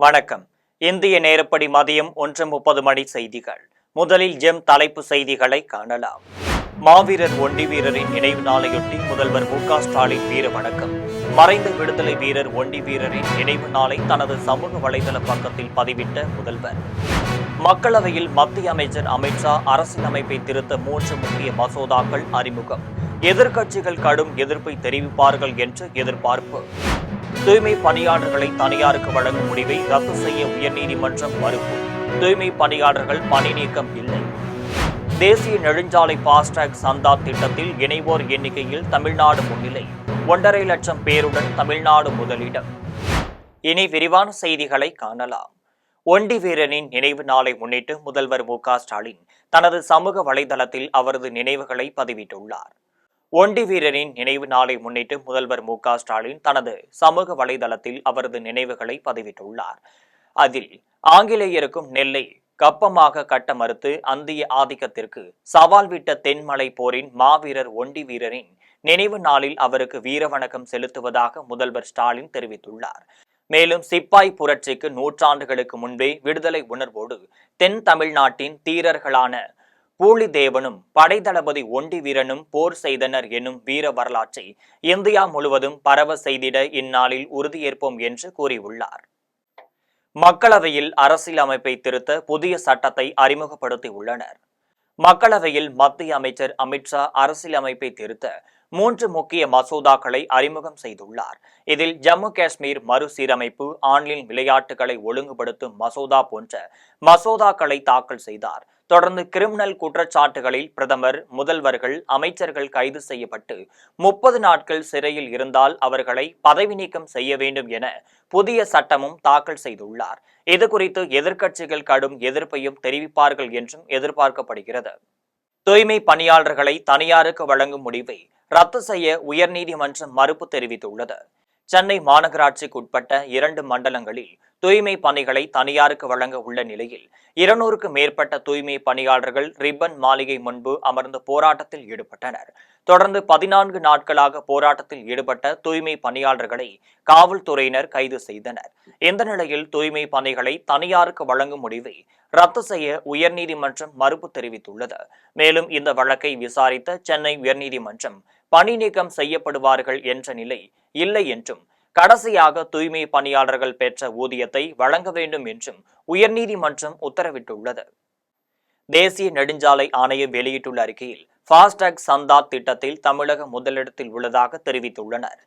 வணக்கம். இந்திய நேரப்படி மதியம் 1:30 மணி செய்திகள். முதலில் ஜெம் தலைப்பு செய்திகளை காணலாம். மாவீரர் ஒண்டி வீரரின் நினைவு நாளையொட்டி முதல்வர் மு.க. ஸ்டாலின் வீர வணக்கம். மறைந்த விடுதலை வீரர் ஒண்டி வீரரின் நினைவு நாளை தனது சமூக வலைதள பக்கத்தில் பதிவிட்ட முதல்வர். மக்களவையில் மத்திய அமைச்சர் அமித்ஷா அரசியலமைப்பை திருத்த 3 முக்கிய மசோதாக்கள் அறிமுகம். எதிர்க்கட்சிகள் கடும் எதிர்ப்பை தெரிவிப்பார்கள் என்று எதிர்பார்ப்பு. தூய்மை பணியாளர்களை தனியாருக்கு வழங்கும் முடிவை ரத்து செய்ய உயர்நீதிமன்றம் மறுப்பு. தூய்மை பணியாளர்கள் பணி நீக்கம் இல்லை. தேசிய நெடுஞ்சாலை பாஸ்டாக் சந்தா திட்டத்தில் இணைவோர் எண்ணிக்கையில் தமிழ்நாடு முன்னிலை. 1.5 லட்சம் பேருடன் தமிழ்நாடு முதலிடம். இனி விரிவான செய்திகளை காணலாம். ஒண்டி வீரனின் நினைவு நாளை முன்னிட்டு முதல்வர் மு.க. ஸ்டாலின் தனது சமூக வலைதளத்தில் அவரது நினைவுகளை பதிவிட்டுள்ளார். ஒண்டி வீரரின் நினைவு நாளை முன்னிட்டு முதல்வர் மு.க. ஸ்டாலின் தனது சமூக வலைதளத்தில் அவரது நினைவுகளை பதிவிட்டுள்ளார். அதில் ஆங்கிலேயருக்கும் நெல்லை கப்பமாக கட்ட மறுத்து அந்திய ஆதிக்கத்திற்கு சவால் விட்ட தென்மலை போரின் மாவீரர் ஒண்டி வீரரின் நினைவு நாளில் அவருக்கு வீரவணக்கம் செலுத்துவதாக முதல்வர் ஸ்டாலின் தெரிவித்துள்ளார். மேலும் சிப்பாய் புரட்சிக்கு 100 ஆண்டுகளுக்கு முன்பே விடுதலை உணர்வோடு தென் தமிழ்நாட்டின் தீரர்களான பூலிதேவனும் படைத்தளபதி ஒண்டி வீரனும் போர் செய்தனர் எனும் வீர வரலாற்றை இந்தியா முழுவதும் பரவ செய்திட இந்நாளில் உறுதியேற்போம் என்று கூறியுள்ளார். மக்களவையில் அரசியலமைப்பை திருத்த புதிய சட்டத்தை அறிமுகப்படுத்தியுள்ளனர். மக்களவையில் மத்திய அமைச்சர் அமித்ஷா அரசியலமைப்பை திருத்த 3 முக்கிய மசோதாக்களை அறிமுகம் செய்துள்ளார். இதில் ஜம்மு காஷ்மீர் மறுசீரமைப்பு, ஆன்லைன் விளையாட்டுகளை ஒழுங்குபடுத்தும் மசோதா போன்ற மசோதாக்களை தாக்கல் செய்தார். தொடர்ந்து கிரிமினல் குற்றச்சாட்டுகளில் பிரதமர், முதல்வர்கள், அமைச்சர்கள் கைது செய்யப்பட்டு 30 நாட்கள் சிறையில் இருந்தால் அவர்களை பதவி நீக்கம் செய்ய வேண்டும் என புதிய சட்டமும் தாக்கல் செய்துள்ளார். இதுகுறித்து எதிர்க்கட்சிகள் கடும் எதிர்ப்பையும் தெரிவிப்பார்கள் என்றும் எதிர்பார்க்கப்படுகிறது. தூய்மை பணியாளர்களை தனியாருக்கு வழங்கும் முடிவை ரத்து செய்ய உயர்நீதிமன்றம் மறுப்பு தெரிவித்துள்ளது. சென்னை மாநகராட்சிக்குட்பட்ட 2 மண்டலங்களில் தூய்மை பணிகளை தனியாருக்கு வழங்க உள்ள நிலையில் 200க்கும் மேற்பட்ட தூய்மை பணியாளர்கள் ரிப்பன் மாளிகை முன்பு அமர்ந்து போராட்டத்தில் ஈடுபட்டனர். தொடர்ந்து 14 நாட்களாக போராட்டத்தில் ஈடுபட்ட தூய்மை பணியாளர்களை காவல்துறையினர் கைது செய்தனர். இந்த நிலையில் தூய்மை பணிகளை தனியாருக்கு வழங்கும் முடிவை ரத்து செய்ய உயர்நீதிமன்றம் மறுப்பு தெரிவித்துள்ளது. மேலும் இந்த வழக்கை விசாரித்த சென்னை உயர்நீதிமன்றம் பணி நீக்கம் செய்யப்படுவார்கள் என்ற நிலை இல்லை என்றும், கடைசியாக தூய்மை பணியாளர்கள் பெற்ற ஊதியத்தை வழங்க வேண்டும் என்றும் உயர்நீதிமன்றம் உத்தரவிட்டுள்ளது. தேசிய நெடுஞ்சாலை ஆணையம் வெளியிட்டுள்ள அறிக்கையில் பாஸ்டாக் சந்தா திட்டத்தில் தமிழகம் முதலிடத்தில் உள்ளதாக தெரிவித்துள்ளனர்.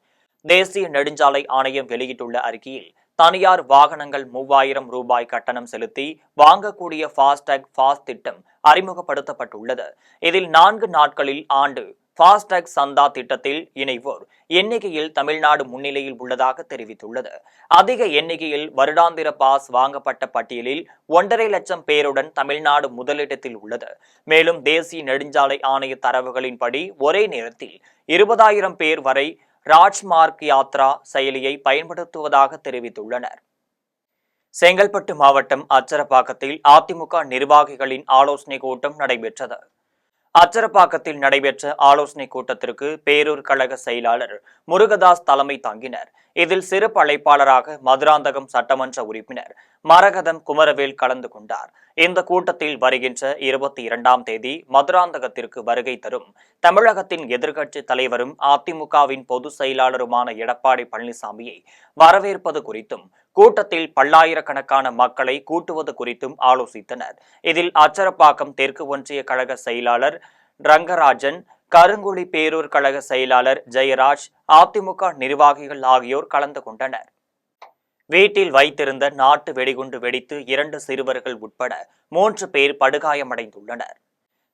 தேசிய நெடுஞ்சாலை ஆணையம் வெளியிட்டுள்ள அறிக்கையில் தனியார் வாகனங்கள் 3000 ரூபாய் கட்டணம் செலுத்தி வாங்கக்கூடிய பாஸ்டாக் திட்டம் அறிமுகப்படுத்தப்பட்டுள்ளது. இதில் 4 நாட்களில் ஆண்டு பாஸ்டாக் சந்தா திட்டத்தில் இணைவோர் எண்ணிக்கையில் தமிழ்நாடு முன்னிலையில் உள்ளதாக தெரிவித்துள்ளது. அதிக எண்ணிக்கையில் வருடாந்திர பாஸ் வாங்கப்பட்ட பட்டியலில் 1.5 லட்சம் பேருடன் தமிழ்நாடு முதலிடத்தில் உள்ளது. மேலும் தேசிய நெடுஞ்சாலை ஆணைய தரவுகளின்படி ஒரே நேரத்தில் 20,000 பேர் வரை ராஜ்மார்க் யாத்ரா செயலியை பயன்படுத்துவதாக தெரிவித்துள்ளனர். செங்கல்பட்டு மாவட்டம் அச்சரப்பாக்கத்தில் அதிமுக நிர்வாகிகளின் ஆலோசனை கூட்டம் நடைபெற்றது. அச்சரப்பாக்கத்தில் நடைபெற்ற ஆலோசனை கூட்டத்திற்கு பேரூர் கழக செயலாளர் முருகதாஸ் தலைமை தாங்கினர். இதில் சிறப்பு அழைப்பாளராக மதுராந்தகம் சட்டமன்ற உறுப்பினர் மரகதம் குமரவேல் கலந்து கொண்டார். இந்த கூட்டத்தில் வருகின்ற 22ஆம் தேதி மதுராந்தகத்திற்கு வருகை தரும் தமிழகத்தின் எதிர்க்கட்சி தலைவரும் அதிமுகவின் பொதுச் செயலாளருமான எடப்பாடி பழனிசாமியை வரவேற்பது குறித்தும், கூட்டத்தில் பல்லாயிரக்கணக்கான மக்களை கூட்டுவது குறித்தும் ஆலோசித்தனர். இதில் அச்சரப்பாக்கம் தெற்கு ஒன்றிய கழக செயலாளர் ரங்கராஜன், கருங்குழி பேரூர் கழக செயலாளர் ஜெயராஜ், அதிமுக நிர்வாகிகள் ஆகியோர் கலந்து கொண்டனர். வீட்டில் வைத்திருந்த நாட்டு வெடிகுண்டு வெடித்து 2 சிறுவர்கள் உட்பட 3 பேர் படுகாயமடைந்துள்ளனர்.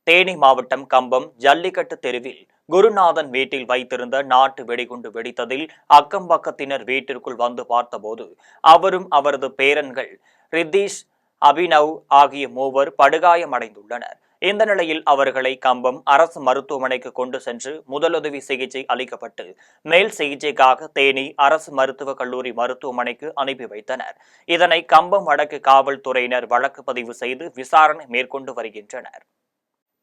தேனி மாவட்டம் கம்பம் ஜல்லிக்கட்டு தெருவில் குருநாதன் வீட்டில் வைத்திருந்த நாட்டு வெடிகுண்டு வெடித்ததில் அக்கம்பக்கத்தினர் வீட்டிற்குள் வந்து பார்த்தபோது அவரும் அவரது பேரன்கள் ரித்தீஷ், அபினவ் ஆகிய 3 படுகாயமடைந்துள்ளனர். இந்த நிலையில் அவர்களை கம்பம் அரசு மருத்துவமனைக்கு கொண்டு சென்று முதலுதவி சிகிச்சை அளிக்கப்பட்டு மேல் சிகிச்சைக்காக தேனி அரசு மருத்துவக் கல்லூரி மருத்துவமனைக்கு அனுப்பி வைத்தனர். இதனை கம்பம் வடக்கு காவல்துறையினர் வழக்கு பதிவு செய்து விசாரணை மேற்கொண்டு வருகின்றனர்.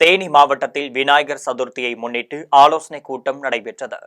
தேனி மாவட்டத்தில் விநாயகர் சதுர்த்தியை முன்னிட்டு ஆலோசனை கூட்டம் நடைபெற்றது.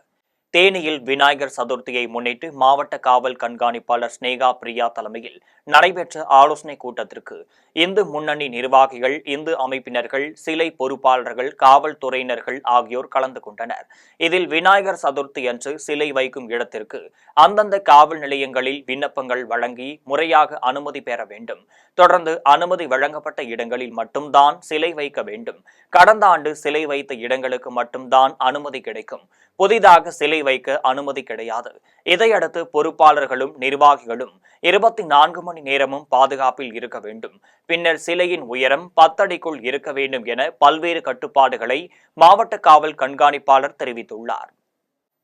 தேனியில் விநாயகர் சதுர்த்தியை முன்னிட்டு மாவட்ட காவல் கண்காணிப்பாளர் ஸ்னேகா பிரியா தலைமையில் நடைபெற்ற ஆலோசனைக் கூட்டத்திற்கு இந்து முன்னணி நிர்வாகிகள், இந்து அமைப்பினர்கள், சிலை பொறுப்பாளர்கள், காவல்துறையினர்கள் ஆகியோர் கலந்து கொண்டனர். இதில் விநாயகர் சதுர்த்தி அன்று சிலை வைக்கும் இடத்திற்கு அந்தந்த காவல் நிலையங்களில் விண்ணப்பங்கள் வழங்கி முறையாக அனுமதி பெற வேண்டும். தொடர்ந்து அனுமதி வழங்கப்பட்ட இடங்களில் மட்டும்தான் சிலை வைக்க வேண்டும். கடந்த ஆண்டு சிலை வைத்த இடங்களுக்கு மட்டும்தான் அனுமதி கிடைக்கும். புதிதாக சிலை வைக்க அனுமதி கிடையாது. இதையடுத்து பொறுப்பாளர்களும் நிர்வாகிகளும் 24 மணி நேரமும் பாதுகாப்பில் இருக்க வேண்டும். பின்னர் சிலையின் உயரம் 10 அடிக்குள் இருக்க வேண்டும் என பல்வேறு கட்டுப்பாடுகளை மாவட்ட காவல் கண்காணிப்பாளர் தெரிவித்துள்ளார்.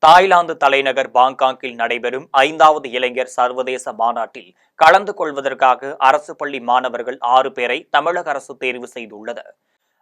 தாய்லாந்து தலைநகர் பாங்காக்கில் நடைபெறும் 5வது இளைஞர் சர்வதேச மாநாட்டில் கலந்து கொள்வதற்காக அரசு பள்ளி மாணவர்கள் 6 பேரை தமிழக அரசு தேர்வு செய்துள்ளது.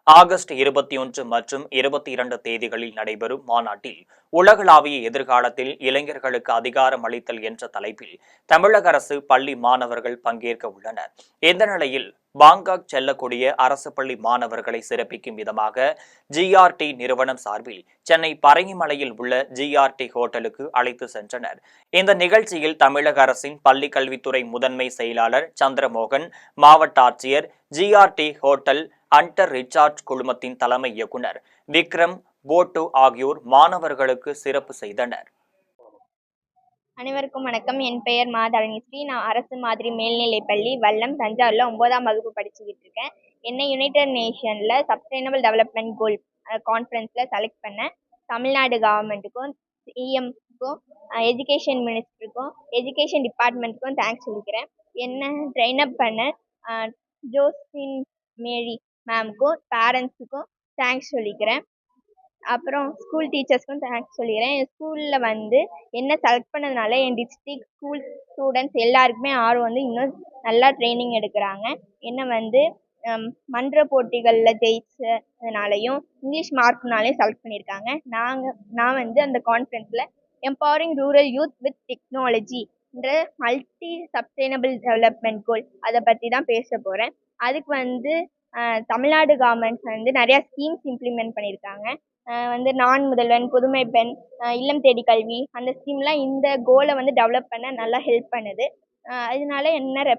ஆகஸ்ட் 21 மற்றும் 22 தேதிகளில் நடைபெறும் மாநாட்டில் உலகளாவிய எதிர்காலத்தில் இளைஞர்களுக்கு அதிகாரம் அளித்தல் என்ற தலைப்பில் தமிழக அரசு பள்ளி மாணவர்கள் பங்கேற்க உள்ளனர். இந்த நிலையில் பாங்காக் செல்லக்கூடிய அரசு பள்ளி மாணவர்களை சிறப்பிக்கும் விதமாக GRT நிறுவனம் சார்பில் சென்னை பரங்கிமலையில் உள்ள GRT ஹோட்டலுக்கு அழைத்து சென்றனர். இந்த நிகழ்ச்சியில் தமிழக அரசின் பள்ளி கல்வித்துறை முதன்மை செயலாளர் சந்திரமோகன், மாவட்ட ஆட்சியர், GRT ஹோட்டல் அண்டர் ரிச்சார்ட் குழுமத்தின் தலைமை இயக்குனர் விக்ரம் போட்டு ஆகியோர் மாணவர்களுக்கு சிறப்பு செய்தனர். அனைவருக்கும் வணக்கம். என் பெயர் மாதரணிஸ்ரீ. நான் அரசு மாதிரி மேல்நிலைப்பள்ளி வல்லம் தஞ்சாவூரில் 9ஆம் வகுப்பு படிச்சுக்கிட்டு இருக்கேன். என்னை யுனைடெட் நேஷனில் சஸ்டைனபிள் டெவலப்மெண்ட் கோல் கான்ஃபரன்ஸில் செலக்ட் பண்ணேன். தமிழ்நாடு கவர்மெண்ட்டுக்கும், சிஎம்க்கும், எஜுகேஷன் மினிஸ்டருக்கும், எஜுகேஷன் டிபார்ட்மெண்ட்டுக்கும் தேங்க்ஸ் சொல்லிக்கிறேன். என்ன ட்ரெயினப் பண்ண ஜோஸ்பின் மேரி மேம்க்கும், பேரண்ட்ஸுக்கும் தேங்க்ஸ் சொல்லிக்கிறேன். அப்புறம் ஸ்கூல் டீச்சர்ஸ்க்கும் தேங்க்ஸ் சொல்லிக்கிறேன். என் ஸ்கூலில் என்ன செலக்ட் பண்ணதுனால என் டிஸ்ட்ரிக்ட் ஸ்கூல் ஸ்டூடெண்ட்ஸ் எல்லாருக்குமே ஆர்வம் இன்னும் நல்லா ட்ரைனிங் எடுக்கிறாங்க. என்ன மன்ற போட்டிகளில் ஜெயிச்சதுனாலையும் இங்கிலீஷ் மார்க்னாலையும் செலக்ட் பண்ணியிருக்காங்க. நான் அந்த கான்ஃபரன்ஸில் empowering rural youth with technology என்ற மல்டி சஸ்டைனபிள் டெவலப்மெண்ட் கோல் அதை பற்றி தான் பேச போகிறேன். அதுக்கு தமிழ்நாடு கவர்மெண்ட்ஸ் நிறையா ஸ்கீம்ஸ் இம்ப்ளிமெண்ட் பண்ணியிருக்காங்க. நான் முதல்வன், புதுமை பெண், இல்லம் தேடி கல்வி, அந்த ஸ்கீம்லாம் இந்த கோலை டெவலப் பண்ண நல்லா ஹெல்ப் பண்ணுது. அதனால என்ன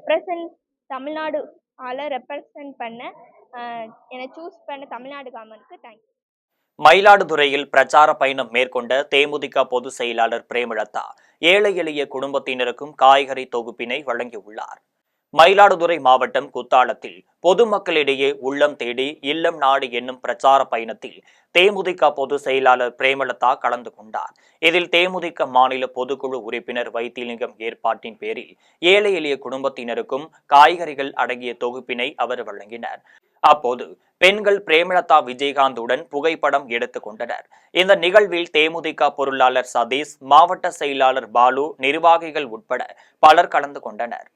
தமிழ்நாடு ரெப்ரசன்ட் பண்ண என்னை சூஸ் பண்ண தமிழ்நாடு கவர்மெண்ட்க்கு தேங்க்ஸ். மயிலாடுதுறையில் பிரச்சார பயணம் மேற்கொண்ட தேமுதிக பொதுச் செயலாளர் பிரேமலதா ஏழை எளிய குடும்பத்தினருக்கும் காய்கறி தொகுப்பினை வழங்கியுள்ளார். மயிலாடுதுறை மாவட்டம் குத்தாலத்தில் பொதுமக்களிடையே உள்ளம் தேடி இல்லம் நாடு என்னும் பிரச்சார பயணத்தில் தேமுதிக பொதுச் செயலாளர் பிரேமலதா கலந்து கொண்டார். இதில் தேமுதிக மாநில பொதுக்குழு உறுப்பினர் வைத்திலிங்கம் ஏற்பாட்டின் பேரில் ஏழை எளிய குடும்பத்தினருக்கும் காய்கறிகள் அடங்கிய தொகுப்பினை அவர் வழங்கினார். அப்போது பெண்கள் பிரேமலதா விஜயகாந்துடன் புகைப்படம் எடுத்துக் கொண்டனர். இந்த நிகழ்வில் தேமுதிக பொருளாளர் சதீஷ், மாவட்ட செயலாளர் பாலு, நிர்வாகிகள் உட்பட பலர் கலந்து கொண்டனர்.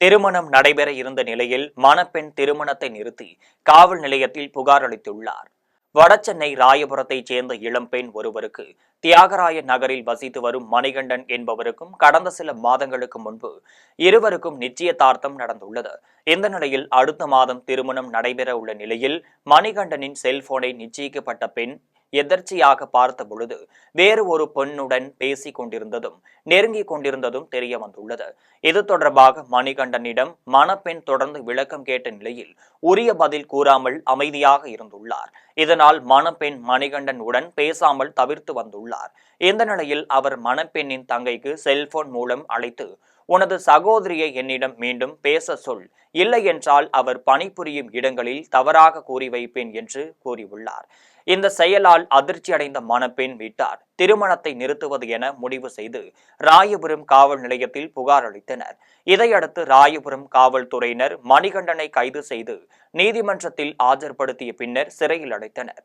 திருமணம் நடைபெற இருந்த நிலையில் மணப்பெண் திருமணத்தை நிறுத்தி காவல் நிலையத்தில் புகார் அளித்துள்ளார். வடசென்னை ராயபுரத்தைச் சேர்ந்த இளம்பெண் ஒருவருக்கு தியாகராய நகரில் வசித்து வரும் மணிகண்டன் என்பவருக்கும் கடந்த சில மாதங்களுக்கு முன்பு இருவருக்கும் நிச்சயதார்த்தம் நடந்துள்ளது. இந்த நிலையில் அடுத்த மாதம் திருமணம் நடைபெற உள்ள நிலையில் மணிகண்டனின் செல்போனை நிச்சயிக்கப்பட்ட பெண் எதர்ச்சியாக பார்த்த பொழுது வேறு ஒரு பெண்ணுடன் பேசிக் கொண்டிருந்ததும் நெருங்கிக் கொண்டிருந்ததும் தெரிய வந்துள்ளது. இது தொடர்பாக மணிகண்டனிடம் மணப்பெண் தொடர்ந்து விளக்கம் கேட்ட நிலையில் உரிய பதில் கூறாமல் அமைதியாக இருந்துள்ளார். இதனால் மணப்பெண் மணிகண்டன் உடன் பேசாமல் தவிர்த்து வந்துள்ளார். இந்த நிலையில் அவர் மணப்பெண்ணின் தங்கைக்கு செல்போன் மூலம் அழைத்து, உனது சகோதரியை என்னிடம் மீண்டும் பேச சொல், இல்லை என்றால் அவர் பணிபுரியும் இடங்களில் தவறாக கூறி வைப்பேன் என்று கூறியுள்ளார். இந்த செயலால் அதிர்ச்சி அடைந்த மணப்பெண் வீட்டார் திருமணத்தை நிறுத்துவது என முடிவு செய்து ராயபுரம் காவல் நிலையத்தில் புகார் அளித்தனர். இதையடுத்து ராயபுரம் காவல்துறையினர் மணிகண்டனை கைது செய்து நீதிமன்றத்தில் ஆஜர்படுத்திய பின்னர் சிறையில் அடைத்தனர்.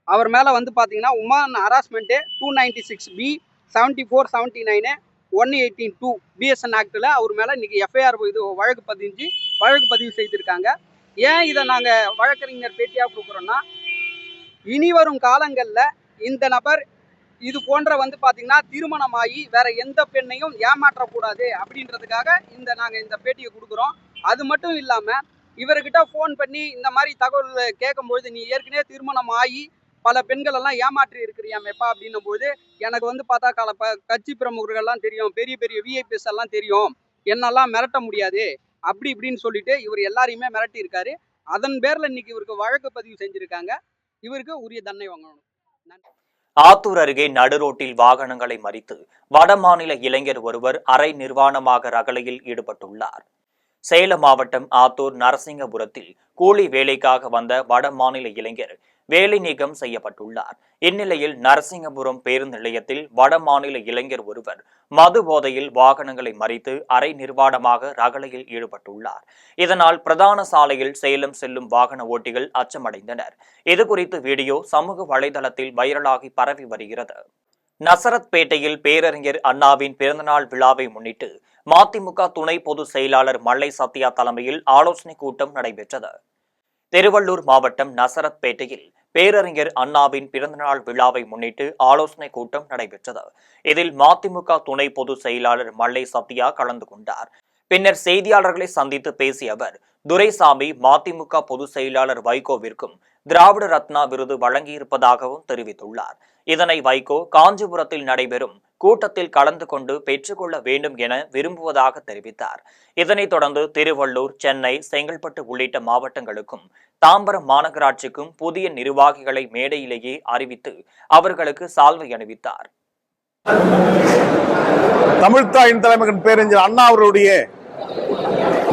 அவர் மேல பாத்தீங்கன்னா உமன் ஹராஸ்மெண்ட் 296B 7479 118(2) BSN ஆக்டில் அவர் மேலே இன்னைக்கு எஃப்ஐஆர் வழக்கு பதிவு செய்திருக்காங்க. ஏன் இதை நாங்கள் வழக்கறிஞர் பேட்டியாக கொடுக்குறோன்னா, இனி வரும் காலங்களில் இந்த நபர் இது போன்ற பார்த்தீங்கன்னா திருமணமாகி வேற எந்த பெண்ணையும் ஏமாற்றக்கூடாது அப்படின்றதுக்காக நாங்கள் இந்த பேட்டியை கொடுக்குறோம். அது மட்டும் இல்லாமல் இவர்கிட்ட ஃபோன் பண்ணி இந்த மாதிரி தகவல் கேட்கும்பொழுது, நீ ஏற்கனவே திருமணம் ஆகி பல பெண்கள் எல்லாம் ஏமாற்றி இருக்கிறியாமேப்பா அப்படின்னும் போது எனக்கு வந்து பார்த்தா கட்சி பிரமுகர்கள்லாம் தெரியும், பெரிய பெரிய விஐபிஎஸ் எல்லாம் தெரியும், என்னெல்லாம் மிரட்ட முடியாது அப்படி இப்படின்னு சொல்லிட்டு இவர் எல்லாரையுமே மிரட்டி இருக்காரு. அதன் பேர்ல இன்னைக்கு இவருக்கு வழக்கு பதிவு செஞ்சிருக்காங்க. இவருக்கு உரிய தண்டனை வாங்கணும். ஆத்தூர் அருகே நடுரோட்டில் வாகனங்களை மறித்து வடமாநில இளைஞர் ஒருவர் அரை நிர்வாணமாக ரகளையில் ஈடுபட்டுள்ளார். சேலம் மாவட்டம் ஆத்தூர் நரசிங்கபுரத்தில் கூலி வேலைக்காக வந்த வடமாநில இளைஞர் வேலை நீக்கம் செய்யப்பட்டுள்ளார். இந்நிலையில் நரசிங்கபுரம் பேருந்து நிலையத்தில் வடமாநில இளைஞர் ஒருவர் மது போதையில் வாகனங்களை மறித்து அரை நிர்வாணமாக ரகளையில் ஈடுபட்டுள்ளார். இதனால் பிரதான சாலையில் சேலம் செல்லும் வாகன ஓட்டிகள் அச்சமடைந்தனர். இதுகுறித்து வீடியோ சமூக வலைதளத்தில் வைரலாகி பரவி வருகிறது. நசரத்பேட்டையில் பேரறிஞர் அண்ணாவின் பிறந்தநாள் விழாவை முன்னிட்டு மதிமுக துணை பொதுச் செயலாளர் மல்லை சத்யா தலைமையில் ஆலோசனை கூட்டம் நடைபெற்றது. திருவள்ளூர் மாவட்டம் நசரத்பேட்டையில் பேரறிஞர் அண்ணாவின் பிறந்தநாள் விழாவை முன்னிட்டு ஆலோசனை கூட்டம் நடைபெற்றது. இதில் மதிமுக துணை பொதுச் செயலாளர் மல்லை சத்யா கலந்து கொண்டார். பின்னர் செய்தியாளர்களை சந்தித்து பேசிய அவர், துரைசாமி மதிமுக பொதுச் செயலாளர் வைகோவிற்கும் திராவிட ரத்னா விருது வழங்கியிருப்பதாகவும் தெரிவித்துள்ளார். இதனை வைகோ காஞ்சிபுரத்தில் நடைபெறும் கூட்டத்தில் கலந்து கொண்டு பெற்றுக்கொள்ள வேண்டும் என விரும்புவதாக தெரிவித்தார். இதனைத் தொடர்ந்து திருவள்ளூர், சென்னை, செங்கல்பட்டு உள்ளிட்ட மாவட்டங்களுக்கும் தாம்பரம் மாநகராட்சிக்கும் புதிய நிர்வாகிகளை மேடையிலேயே அறிவித்து அவர்களுக்கு சால்வை அணிவித்தார். தமிழ்த்தாயின் தலைமகன் பேரறிஞர் அண்ணா அவர்களுடைய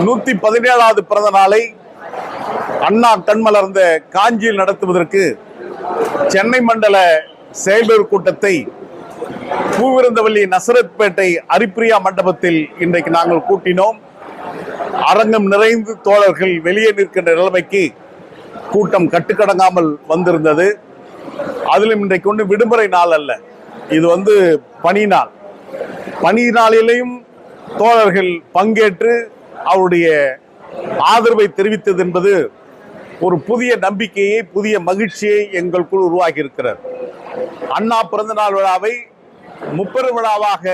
117வது பிறந்த நாளை அண்ணா கண்மலர்ந்த காஞ்சியில் நடத்துவதற்கு சென்னை மண்டல செயல்பேர் கூட்டத்தை பூவிருந்தவல்லி நசரத்பேட்டை அரிப்பிரியா மண்டபத்தில் இன்றைக்கு நாங்கள் கூட்டினோம். அரங்கம் நிறைந்து தோழர்கள் வெளியே நிற்கின்ற நிலைமைக்கு கூட்டம் கட்டுக்கடங்காமல் வந்திருந்தது. அதிலும் இன்றைக்கு ஒன்று விடுமுறை நாள் அல்ல, இது பணி நாள். பணி நாளிலேயும் தோழர்கள் பங்கேற்று அவருடைய ஆதரவை தெரிவித்தது என்பது ஒரு புதிய நம்பிக்கையை, புதிய மகிழ்ச்சியை எங்களுக்குள் உருவாக்கி இருக்கிறார். அண்ணா பிறந்த நாள் விழாவை முப்பெரு விழாவாக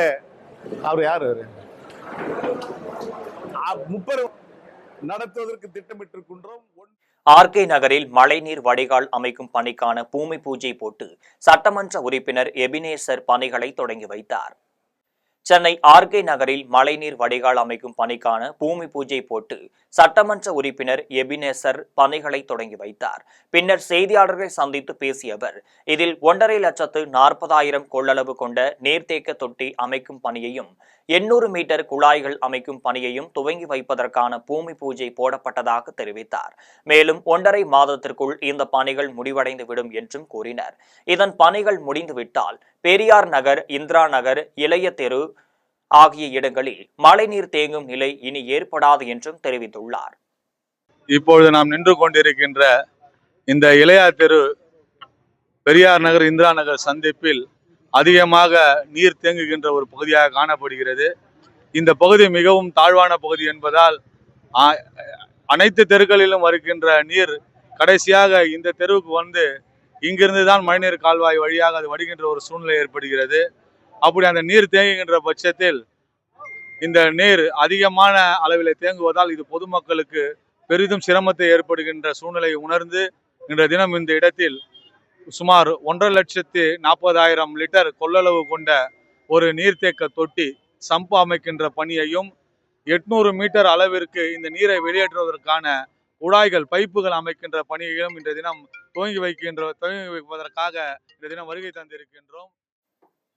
நடத்துவதற்கு திட்டமிட்டிருக்கின்றோம். ஆர்கே நகரில் மழைநீர் வடிகால் அமைக்கும் பணிக்கான பூமி பூஜை போட்டு சட்டமன்ற உறுப்பினர் எபினேசர் பணிகளை தொடங்கி வைத்தார். சென்னை ஆர்கே நகரில் மழைநீர் வடிகால் அமைக்கும் பணிக்கான பூமி பூஜை போட்டு சட்டமன்ற உறுப்பினர் எபினேசர் பணிகளை தொடங்கி வைத்தார். பின்னர் செய்தியாளர்களை சந்தித்து பேசிய அவர், இதில் 1,40,40,000 கொள்ளளவு கொண்ட நீர்த்தேக்க தொட்டி அமைக்கும் பணியையும் 800 மீட்டர் குழாய்கள் அமைக்கும் பணியையும் துவங்கி வைப்பதற்கான பூமி பூஜை போடப்பட்டதாக தெரிவித்தார். மேலும் 1.5 மாதத்திற்குள் இந்த பணிகள் முடிவடைந்துவிடும் என்றும் கூறினர். இதன் பணிகள் முடிந்துவிட்டால் பெரியார் நகர், இந்திரா நகர், இளைய தெரு ஆகிய இடங்களில் மழைநீர் தேங்கும் நிலை இனி ஏற்படாது என்றும் தெரிவித்துள்ளார். இப்பொழுது நாம் நின்று கொண்டிருக்கின்ற இந்த இளையா தெரு, பெரியார் நகர், இந்திரா நகர் சந்திப்பில் அதிகமாக நீர் தேங்குகின்ற ஒரு பகுதியாக காணப்படுகிறது. இந்த பகுதி மிகவும் தாழ்வான பகுதி என்பதால் அனைத்து தெருக்களிலும் வருகின்ற நீர் கடைசியாக இந்த தெருவுக்கு வந்து இங்கிருந்து தான் மழைநீர் கால்வாய் வழியாக அது வடிகின்ற ஒரு சூழ்நிலை ஏற்படுகிறது. அப்படி அந்த நீர் தேங்குகின்ற பட்சத்தில் இந்த நீர் அதிகமான அளவில் தேங்குவதால் இது பொதுமக்களுக்கு பெரிதும் சிரமத்தை ஏற்படுகின்ற சூழ்நிலையை உணர்ந்து இன்றைய தினம் இந்த இடத்தில் சுமார் 1,40,40,000 லிட்டர் கொள்ளளவு கொண்ட ஒரு நீர்த்தேக்க தொட்டி சம்பு அமைக்கின்ற பணியையும் 800 மீட்டர் அளவிற்கு இந்த நீரை வெளியேற்றுவதற்கான குழாய்கள், பைப்புகள் அமைக்கின்ற பணியையும் இன்றைய தினம் துவங்கி வைப்பதற்காக இந்த தினம் வருகை தந்திருக்கின்றோம்.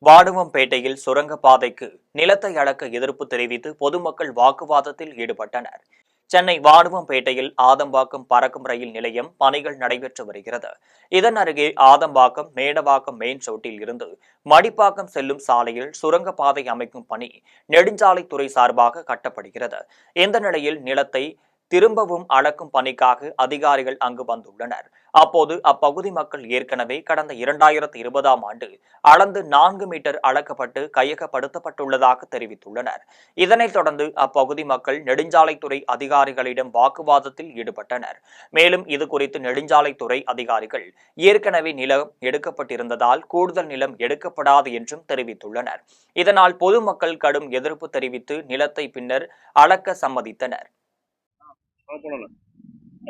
வாடுவம்பேட்டையில் சுரங்கப்பாதைக்கு நிலத்தை அளக்க எதிர்ப்பு தெரிவித்து பொதுமக்கள் வாக்குவாதத்தில் ஈடுபட்டனர். சென்னை வாடுவம்பேட்டையில் ஆதம்பாக்கம் பறக்கும் ரயில் நிலையம் பணிகள் நடைபெற்று வருகிறது. இதன் அருகே ஆதம்பாக்கம் மேடவாக்கம் மெயின் ரோட்டில் இருந்து மடிப்பாக்கம் செல்லும் சாலையில் சுரங்கப்பாதை அமைக்கும் பணி நெடுஞ்சாலைத்துறை சார்பாக கட்டப்படுகிறது. இந்த நிலையில் நிலத்தை திரும்பவும் அளக்கும் பணிக்காக அதிகாரிகள் அங்கு வந்துள்ளனர். அப்போது அப்பகுதி மக்கள் ஏற்கனவே கடந்த 2020ஆம் ஆண்டு அளந்து 4 மீட்டர் அளக்கப்பட்டு கையகப்படுத்தப்பட்டுள்ளதாக தெரிவித்துள்ளனர். இதனைத் தொடர்ந்து அப்பகுதி மக்கள் நெடுஞ்சாலைத்துறை அதிகாரிகளிடம் வாக்குவாதத்தில் ஈடுபட்டனர். மேலும் இதுகுறித்து நெடுஞ்சாலைத்துறை அதிகாரிகள் ஏற்கனவே நிலம் எடுக்கப்பட்டிருந்ததால் கூடுதல் நிலம் எடுக்கப்படாது என்றும் தெரிவித்துள்ளனர். இதனால் பொதுமக்கள் கடும் எதிர்ப்பு தெரிவித்து நிலத்தை பின்னர் அளக்க சம்மதித்தனர்.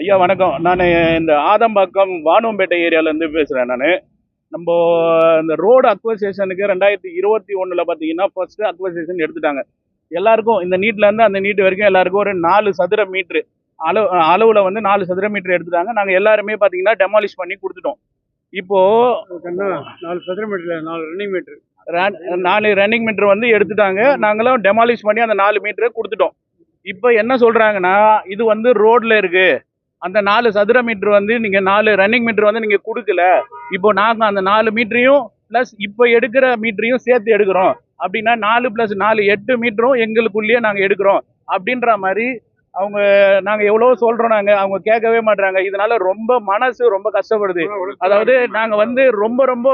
ஐயா வணக்கம். நான் இந்த ஆதம்பாக்கம் வானும்பேட்டை ஏரியாவிலேருந்து பேசுகிறேன். நம்ம இந்த ரோடு அக்வசேஷனுக்கு 2021 பார்த்தீங்கன்னா ஃபர்ஸ்ட் அக்வசேஷன் எடுத்துட்டாங்க. எல்லாருக்கும் இந்த நீட்லேருந்து அந்த நீட் வரைக்கும் எல்லாருக்கும் ஒரு 4 சதுர மீட்ரு அளவில் வந்து 4 சதுர மீட்ரு எடுத்துட்டாங்க. நாங்கள் எல்லாருமே பார்த்தீங்கன்னா டெமாலிஷ் பண்ணி கொடுத்துட்டோம். இப்போது 4 சதுர metre 4 running metre 4 running metre வந்து எடுத்துட்டாங்க. நாங்களும் டெமாலிஷ் பண்ணி அந்த 4 மீட்டரை கொடுத்துட்டோம். இப்போ என்ன சொல்கிறாங்கன்னா, இது வந்து ரோட்டில் இருக்குது, அந்த 4 சதுர மீட்டர் வந்து நீங்கள் 4 ரன்னிங் மீட்டர் வந்து நீங்கள் கொடுக்கல, இப்போ நாங்கள் அந்த 4 மீட்டரையும் ப்ளஸ் இப்போ எடுக்கிற மீட்டரையும் சேர்த்து எடுக்கிறோம் அப்படின்னா 4 + 4 8 மீட்டரும் எங்களுக்குள்ளேயே நாங்கள் எடுக்கிறோம் அப்படின்ற மாதிரி அவங்க நாங்கள் எவ்வளோ சொல்கிறோம். அவங்க கேட்கவே மாட்டுறாங்க. இதனால ரொம்ப மனசு ரொம்ப கஷ்டப்படுது. அதாவது நாங்கள் வந்து ரொம்ப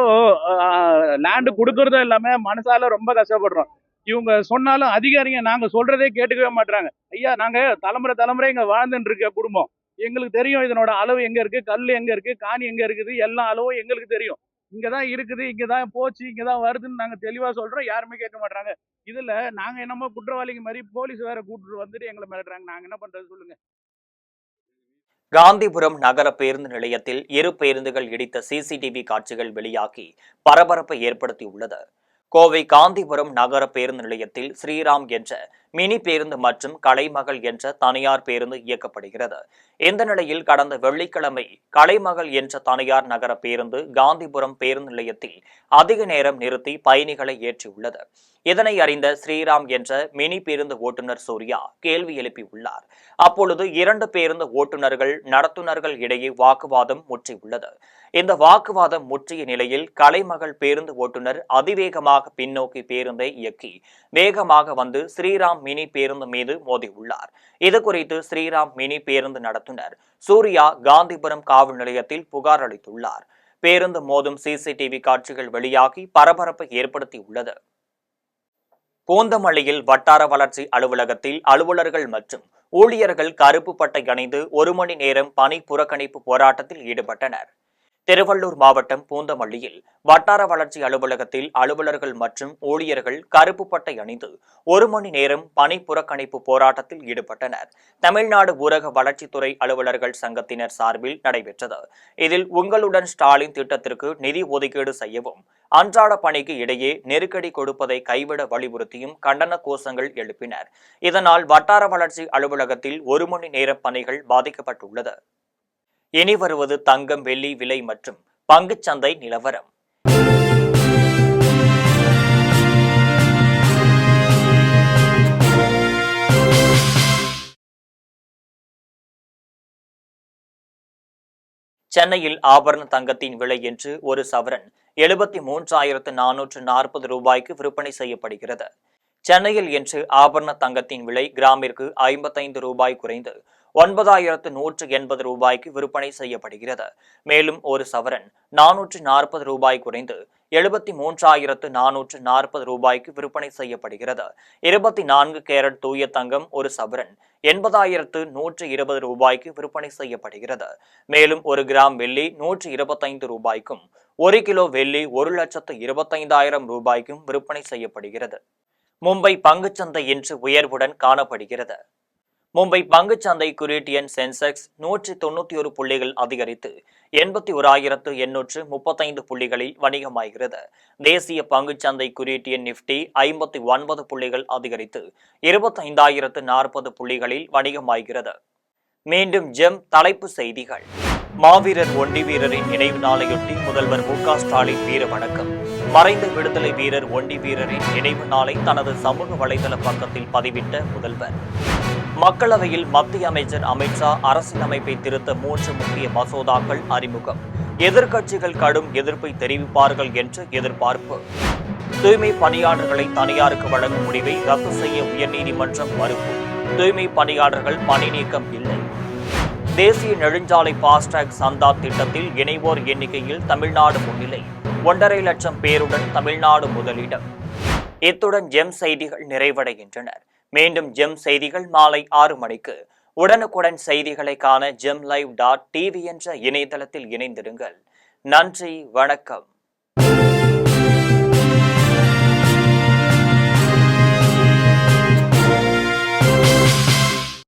லேண்டு கொடுக்கறதும் இல்லாமல் மனசால ரொம்ப கஷ்டப்படுறோம். இவங்க சொன்னாலும் அதிகாரிங்க நாங்கள் சொல்றதே கேட்டுக்கவே மாட்டுறாங்க. ஐயா, நாங்கள் தலைமுறை இங்கே வாழ்ந்துட்டு இருக்க குடும்பம், எங்களுக்கு தெரியும் இதனோட அளவு எங்கே இருக்குது, கல் எங்கே இருக்குது, காணி எங்கே இருக்குது, எல்லா அளவும் எங்களுக்கு தெரியும். இங்கே தான் இருக்குது, இங்கே தான் போச்சு, இங்கே தான் வருதுன்னு நாங்கள் தெளிவாக சொல்கிறோம். யாருமே கேட்க மாட்டாங்க. இதில் நாங்கள் என்னமோ குற்றவாளிங்க மாதிரி போலீஸ் வேற கூப்பிட்டு வந்துட்டு எங்களை மிரட்டுறாங்க. நாங்கள் என்ன பண்ணுறது சொல்லுங்க. காந்திபுரம் நகர பேருந்து நிலையத்தில் 2 பேருந்துகள் இடித்த சிசிடிவி காட்சிகள் வெளியாகி பரபரப்பை ஏற்படுத்தியுள்ளது. கோவை காந்திபுரம் நகர பேருந்து நிலையத்தில் ஸ்ரீராம் என்ற மினி பேருந்து மற்றும் கலைமகள் என்ற தனியார் பேருந்து இயக்கப்படுகிறது. இந்த நிலையில் கடந்த வெள்ளிக்கிழமை கலைமகள் என்ற தனியார் நகர பேருந்து காந்திபுரம் பேருந்து நிலையத்தில் அதிக நேரம் நிறுத்தி பயணிகளை ஏற்றியுள்ளது. இதனை அறிந்த ஸ்ரீராம் என்ற மினி பேருந்து ஓட்டுநர் சூர்யா கேள்வி எழுப்பியுள்ளார். அப்பொழுது 2 பேருந்து ஓட்டுநர்கள் நடத்துனர்கள் இடையே வாக்குவாதம் முற்றியுள்ளது. இந்த வாக்குவாதம் முற்றிய நிலையில் கலைமகள் பேருந்து ஓட்டுநர் அதிவேகமாக பின்னோக்கி பேருந்தை இயக்கி வேகமாக வந்து ஸ்ரீராம் மினி பேருந்து மீது மோதியுள்ளார். இது குறித்து ஸ்ரீராம் மினி பேருந்து நடத்துனர் சூர்யா காந்திபுரம் காவல் நிலையத்தில் புகார் அளித்துள்ளார். பேருந்து மோதும் சிசிடிவி காட்சிகள் வெளியாகி பரபரப்பை ஏற்படுத்தியுள்ளது. பூந்தமல்லியில் வட்டார வளர்ச்சி அலுவலகத்தில் அலுவலர்கள் மற்றும் ஊழியர்கள் கருப்பு பட்டை அணிந்து 1 மணி நேரம் பணி புறக்கணிப்பு போராட்டத்தில் ஈடுபட்டனர். திருவள்ளூர் மாவட்டம் பூந்தமல்லியில் வட்டார வளர்ச்சி அலுவலகத்தில் அலுவலர்கள் மற்றும் ஊழியர்கள் கருப்பு பட்டை அணிந்து 1 மணி நேரம் பணி புறக்கணிப்பு போராட்டத்தில் ஈடுபட்டனர். தமிழ்நாடு ஊரக வளர்ச்சித்துறை அலுவலர்கள் சங்கத்தினர் சார்பில் நடைபெற்றது. இதில் உங்களுடன் ஸ்டாலின் திட்டத்திற்கு நிதி ஒதுக்கீடு செய்யவும், அன்றாட பணிக்கு இடையே நெருக்கடி கொடுப்பதை கைவிட வலியுறுத்தியும் கண்டன கோஷங்கள் எழுப்பினர். இதனால் வட்டார வளர்ச்சி அலுவலகத்தில் 1 மணி நேர பணிகள் பாதிக்கப்பட்டுள்ளது. இனி வருவது தங்கம் வெள்ளி விலை மற்றும் பங்குச்சந்தை நிலவரம். சென்னையில் ஆபரண தங்கத்தின் விலை என்று ஒரு சவரன் 73,440 ரூபாய்க்கு விற்பனை செய்யப்படுகிறது. சென்னையில் இன்று ஆபரண தங்கத்தின் விலை கிராமிற்கு 55 ரூபாய் குறைந்து 9,180 ரூபாய்க்கு விற்பனை செய்யப்படுகிறது. மேலும் ஒரு சவரன் 440 ரூபாய் குறைந்து 73,440 ரூபாய்க்கு விற்பனை செய்யப்படுகிறது. 24 கேரட் தூய தங்கம் ஒரு சவரன் 80,120 ரூபாய்க்கு விற்பனை செய்யப்படுகிறது. மேலும் 1 கிராம் வெள்ளி 125 ரூபாய்க்கும் 1 கிலோ வெள்ளி 1,25,000 ரூபாய்க்கும் விற்பனை செய்யப்படுகிறது. மும்பை பங்குச்சந்தை இன்று உயர்வுடன் காணப்படுகிறது. மும்பை பங்குச்சந்தை குறியீட்டு எண் சென்செக்ஸ் 191 புள்ளிகள் அதிகரித்து 81,835 புள்ளிகளில் வணிகமாகிறது. தேசிய பங்குச்சந்தை குறியீட்டு எண் நிப்டி 59 புள்ளிகள் அதிகரித்து 25,040 புள்ளிகளில் வணிகமாகிறது. மீண்டும் ஜெம் தலைப்பு செய்திகள். மாவீரர் ஒண்டி வீரரின் நினைவு நாளையொட்டி முதல்வர் மு.க. ஸ்டாலின் வீர வணக்கம். மறைந்த விடுதலை வீரர் ஒண்டி வீரரின் நினைவு நாளை தனது சமூக வலைதள பக்கத்தில் பதிவிட்ட முதல்வர். மக்களவையில் மத்திய அமைச்சர் அமித்ஷா அரசியலமைப்பை திருத்த 3 முக்கிய மசோதாக்கள் அறிமுகம். எதிர்க்கட்சிகள் கடும் எதிர்ப்பை தெரிவிப்பார்கள் என்று எதிர்பார்ப்பு. தூய்மை பணியாளர்களை தனியாருக்கு வழங்கும் முடிவை ரத்து செய்ய உயர்நீதிமன்றம் மறுப்பு. தூய்மை பணியாளர்கள் பணி நீக்கம் இல்லை. தேசிய நெடுஞ்சாலை பாஸ்டாக் சந்தா திட்டத்தில் இணைவோர் எண்ணிக்கையில் தமிழ்நாடு முன்னிலை. 1.5 லட்சம் பேருடன் தமிழ்நாடு முதலிடம். இத்துடன் ஜெம் செய்திகள் நிறைவடைகின்றன. மீண்டும் ஜெம் செய்திகள் மாலை 6 மணிக்கு. உடனுக்குடன் செய்திகளை காண gemlive.tv என்ற இணையதளத்தில் இணைந்திருங்கள். நன்றி, வணக்கம்.